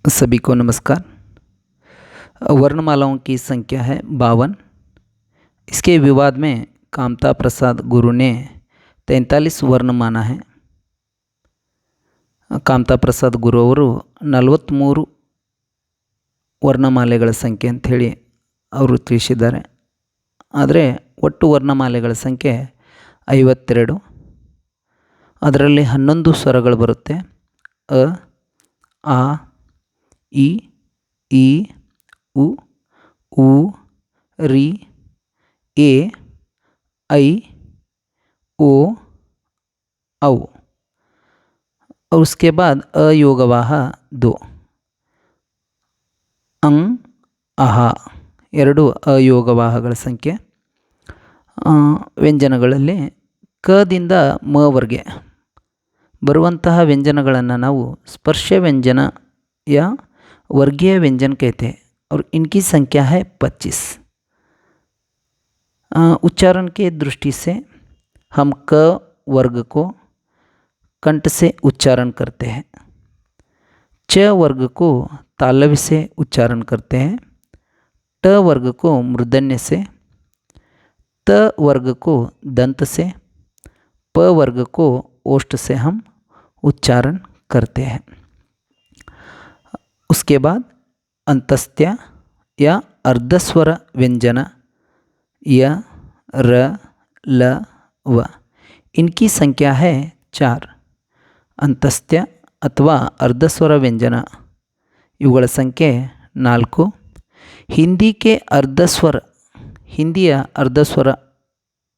सभी को नमस्कार। वर्णमालाओं की संख्या है 52। इसके विवाद में कामता प्रसाद गुरु ने 43 वर्ण माना है। ಕಾಮತಾ ಪ್ರಸಾದ್ ಗುರು ಅವರು 43 ವರ್ಣಮಾಲೆಗಳ ಸಂಖ್ಯೆ ಅಂಥೇಳಿ ಅವರು ತಿಳಿಸಿದ್ದಾರೆ. ಆದರೆ ಒಟ್ಟು ವರ್ಣಮಾಲೆಗಳ ಸಂಖ್ಯೆ 52. ಅದರಲ್ಲಿ 11 ಸ್ವರಗಳು ಬರುತ್ತೆ. ಅ, ಆ, ಇ, ಈ, ಉ, ಊ, ರಿ, ಎ, ಐ, ओ, औ और उसके बाद अयोगवाह 2 अंग ಅಹ 2 ಅಯೋಗವಾಹಗಳ ಸಂಖ್ಯೆ. ವ್ಯಂಜನಗಳಲ್ಲಿ ಕದಿಂದ ಮವರೆಗೆ ಬರುವಂತಹ ವ್ಯಂಜನಗಳನ್ನು ನಾವು स्पर्श व्यंजन या वर्गीय व्यंजन कहते हैं और इनकी संख्या है 25. उच्चारण के दृष्टि से हम क वर्ग को कंठ से उच्चारण करते हैं, च वर्ग को तालव्य से उच्चारण करते हैं, ट वर्ग को मूर्धन्य से, त वर्ग को दंत से, प वर्ग को ओष्ठ से हम उच्चारण करते हैं. उसके बाद अंतस्त्य या अर्धस्वर व्यंजन य, र, ल, व इनकी संख्या है 4. अंतस्त्य अथवा अर्धस्वर व्यंजन ಇವುಗಳ ಸಂಖ್ಯೆ 4. ಹಿಂದಿ ಕೆ ಅರ್ಧಸ್ವರ, ಹಿಂದಿಯ ಅರ್ಧಸ್ವರ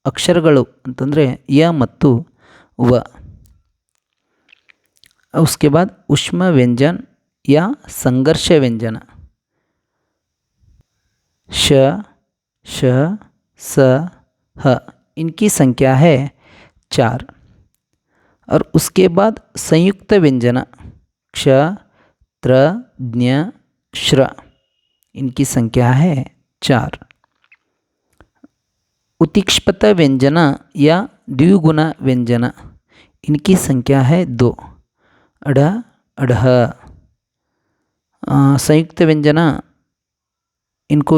ಅಕ್ಷರಗಳು ಅಂತಂದರೆ ಯ ಮತ್ತು ವ. उसके बाद उष्म व्यंजन या संघर्ष व्यंजन श, श, स, ह इनकी संख्या है 4. और उसके बाद संयुक्त व्यंजन क्ष, त्र, ज्ञ, श्र इनकी संख्या है 4. उत्तिक्षपत व्यंजन या द्विगुण व्यंजन इनकी संख्या है 2. अढ़, अढ़. संयुक्त व्यंजन इनको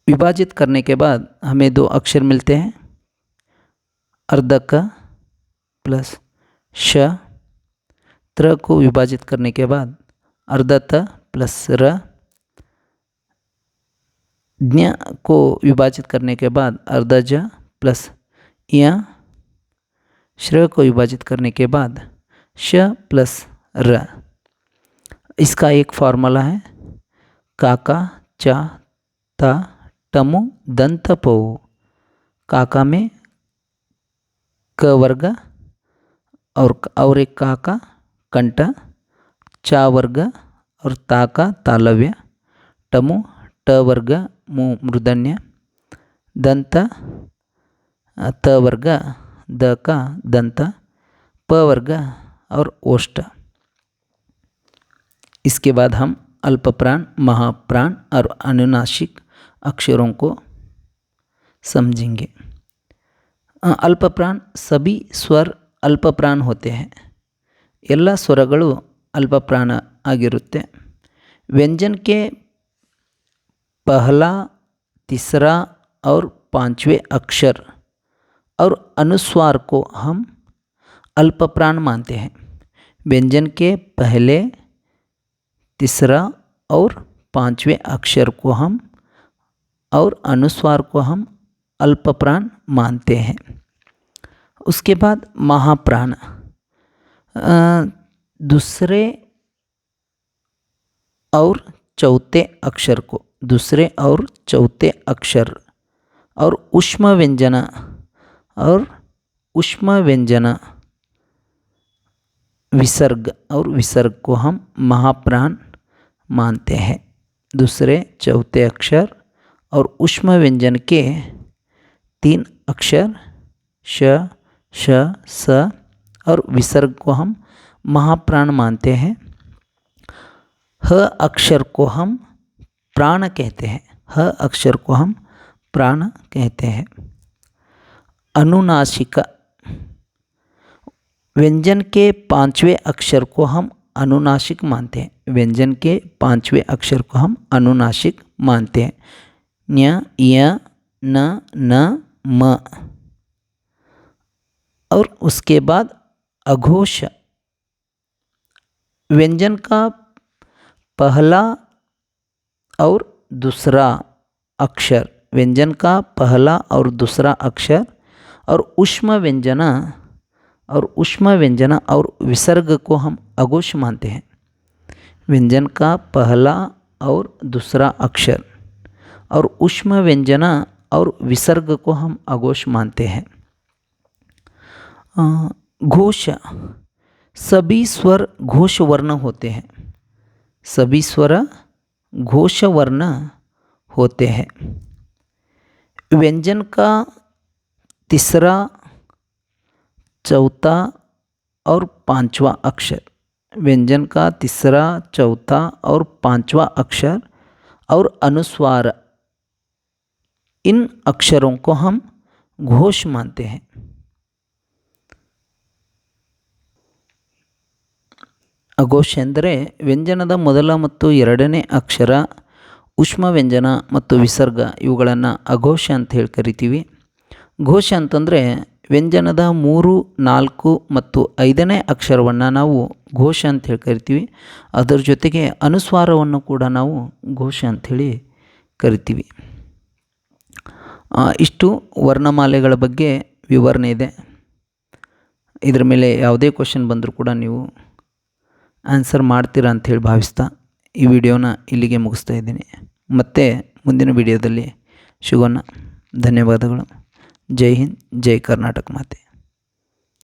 विभाजित करने के बाद हमें 2 अक्षर मिलते हैं. अर्धक प्लस श, त्र को विभाजित करने के बाद अर्धत प्लस र, ज्ञ को विभाजित करने के बाद अर्धज प्लस य, श्र को विभाजित करने के बाद श प्लस र. इसका एक फार्मूला है काका चा ता टमु दंत पौ. काका में क वर्ग और एक काका कंठ, चा वर्ग और ता का तालव्य, टमु ट वर्ग मु मूर्धन्य, दंत त वर्ग द का दंत, प वर्ग और ओष्ठ. इसके बाद हम अल्पप्राण, महाप्राण और अनुनासिक अक्षरों को समझेंगे. अल्पप्राण सभी स्वर अल्पप्राण होते हैं. ಎಲ್ಲ ಸ್ವರಗಳು अल्पप्राण ಆಗಿರುತ್ತೆ. व्यंजन के पहला, तीसरा और 5वें अक्षर और अनुस्वार को हम अल्पप्राण मानते हैं. व्यंजन के पहले, तीसरा और 5वें अक्षर को हम और अनुस्वार को हम अल्पप्राण मानते हैं. उसके बाद महाप्राण दूसरे और चौथे अक्षर को, दूसरे और चौथे अक्षर और उष्म व्यंजन विसर्ग और विसर्ग को हम महाप्राण मानते हैं. दूसरे चौथे अक्षर और उष्म व्यंजन के 3 अक्षर श, श, स और विसर्ग को हम महाप्राण मानते हैं. ह अक्षर को हम प्राण कहते हैं. ह अक्षर को हम प्राण कहते हैं. अनुनासिक व्यंजन के 5वें अक्षर को हम अनुनासिक मानते हैं। व्यंजन के 5वें अक्षर को हम अनुनासिक मानते हैं। न्य, य, न, म। और उसके बाद अघोष। व्यंजन का पहला और दूसरा अक्षर, व्यंजन का पहला और दूसरा अक्षर और ऊष्म व्यंजना और विसर्ग को हम अघोष मानते हैं। व्यंजन का पहला और दूसरा अक्षर और ऊष्म व्यंजना और विसर्ग को हम अघोष मानते हैं। घोष, सभी स्वर घोष वर्ण होते हैं। सभी स्वर घोष वर्ण होते हैं। व्यंजन का तीसरा, चौथा और पांचवा अक्षर, व्यंजन का तीसरा, चौथा और पांचवा अक्षर और अनुस्वार, इन अक्षरों को हम घोष मानते हैं। ಅಘೋಷ ಎಂದರೆ ವ್ಯಂಜನದ ಮೊದಲ ಮತ್ತು ಎರಡನೇ ಅಕ್ಷರ, ಉಷ್ಮ ವ್ಯಂಜನ ಮತ್ತು ವಿಸರ್ಗ ಇವುಗಳನ್ನು ಅಘೋಷ ಅಂತ ಹೇಳಿ ಕರಿತೀವಿ. ಘೋಷ ಅಂತಂದರೆ ವ್ಯಂಜನದ 3, 4 ಮತ್ತು 5ನೇ ಅಕ್ಷರವನ್ನು ನಾವು ಘೋಷ ಅಂತ ಹೇಳಿ ಕರಿತೀವಿ. ಅದರ ಜೊತೆಗೆ ಅನುಸ್ವಾರವನ್ನು ಕೂಡ ನಾವು ಘೋಷ ಅಂಥೇಳಿ ಕರಿತೀವಿ. ಇಷ್ಟು ವರ್ಣಮಾಲೆಗಳ ಬಗ್ಗೆ ವಿವರಣೆ ಇದೆ. ಇದರ ಮೇಲೆ ಯಾವುದೇ ಕ್ವಶನ್ ಬಂದರೂ ಕೂಡ ನೀವು ಆನ್ಸರ್ ಮಾಡ್ತೀರಾ ಅಂಥೇಳಿ ಭಾವಿಸ್ತಾ ಈ ವಿಡಿಯೋನ ಇಲ್ಲಿಗೆ ಮುಗಿಸ್ತಾ ಇದ್ದೀನಿ. ಮತ್ತೆ ಮುಂದಿನ ವಿಡಿಯೋದಲ್ಲಿ ಸಿಗೋಣ. ಧನ್ಯವಾದಗಳು. ಜೈ ಹಿಂದ್, ಜೈ ಕರ್ನಾಟಕ ಮಾತೆ.